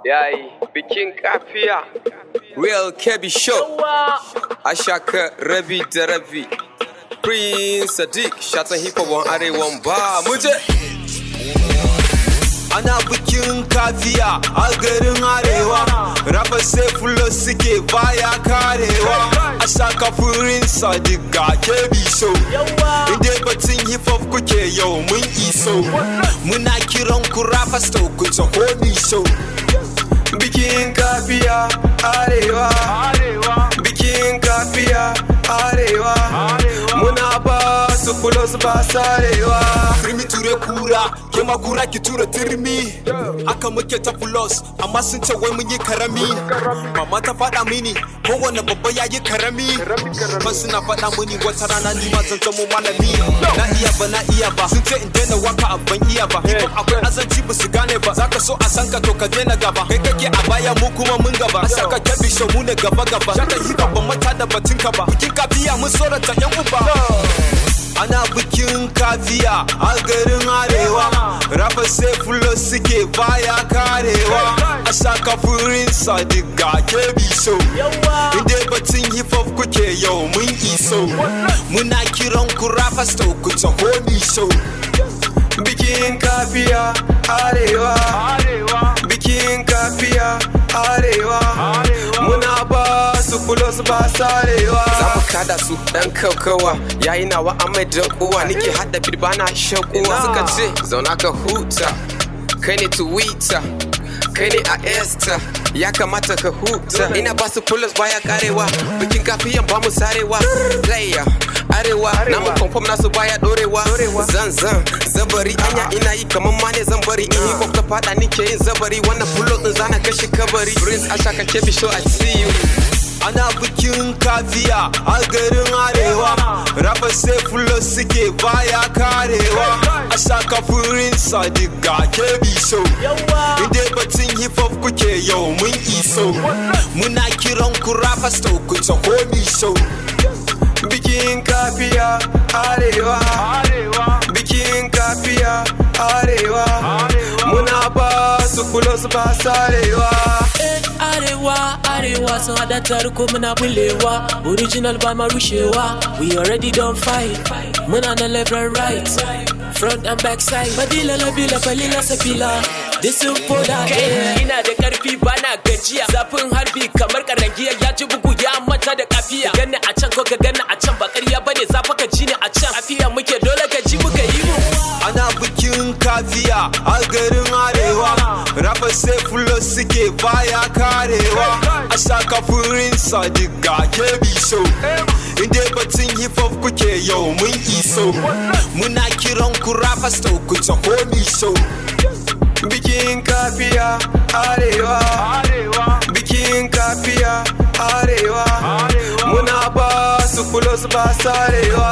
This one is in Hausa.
yayi bikin kafiya Real Kebbi Show Ashaka Rabi da Rabi Prince Sadiq Shatan hip hop on arewan ba muje ana bikin kafiya a garin arewa raba sai fulo suke baya karewa a saka Prince Sadiq ga Kebbi Show inda batun hip hop kuke yau mun iso muna kiran ku rappers to ku ta holy show bikin kafiya arewa bikin kafiya arewa muna ba su fulo su ba sarewa Turmi ture kura, kema kura ki tura turmi Aka muke ta fulos, amma sun ce wai mun yi karami Mama ta faɗa mini, kowane babba ya yi karami Man suna faɗa mini wata rana ni ma zan zamo malami Na iya ba, sun ce in daina waka a ban iya ba Hip hop akwai azanci ba su gane ba Zaka so a san ka to ka daina gaba Kai kake a baya mu kuma mun gaba A saka Kebbi Show mu ne gaba Shaka hip hop ban mata da batun ka ba Bikin kafiya mun sorata yan uba ana bikin kafiya a garin arewa raba sai fulo suke baya karewa a saka Prince Sadiq ga Kebbi Show inda batun hip hop kuke yau mun iso muna kiran ku rappers to ku ta holy show bikin kafiya arewa bikin kafiya arewa muna ba su fulo su ba sarewa za mu kada su dan kaukawa yayi nawa amai da kowa nike hada birbana shakuwa suka ce zauna ka huta kai ne Twitter kai ne a Esther ya kamata ka huta ina ba su fulo baya karewa bikin kafiyan ba mu sarewa player arewa na mu confirm nasu baya dorewa zabari anya ina yi kaman ma ne zan bari in hip hop ta fada nike yin zabari wannan fulo din zana kashi kabari Prince Ashaka Kebbi Show I see you ana bikin kafiya a garin arewa raba sai fulo suke baya karewa a saka Prince Sadiq ga Kebbi Show inda batun hip hop kuke yau mun iso muna kiran ku rappers to ku ta holy show bikin kafiya arewa bikin kafiya arewa muna ba su fulo su ba sarewa arewa sun hada tarko muna bulewa original ba ma rushewa we already don't fight muna na left and right front and back side badila labila falila safila this is poda ina da karfi bana gajiya zafin harbi kamar karangiya ya ji bugu ya mata da kafiya ganni a can ko ka ganni a can ba ƙarya bane zafa ka ji ni a can kafiya muke dole ka ji muka yi mu ana bikin kafiya a garin arewa raba sai fulo suke baya karewa a saka Prince Sadiq ga Kebbi Show inda batun hip hop kuke yau mun iso muna kiran ku rappers to ku ta holy show bikin kafiya arewa bikin kafiya arewa muna ba su fulo su ba sarewa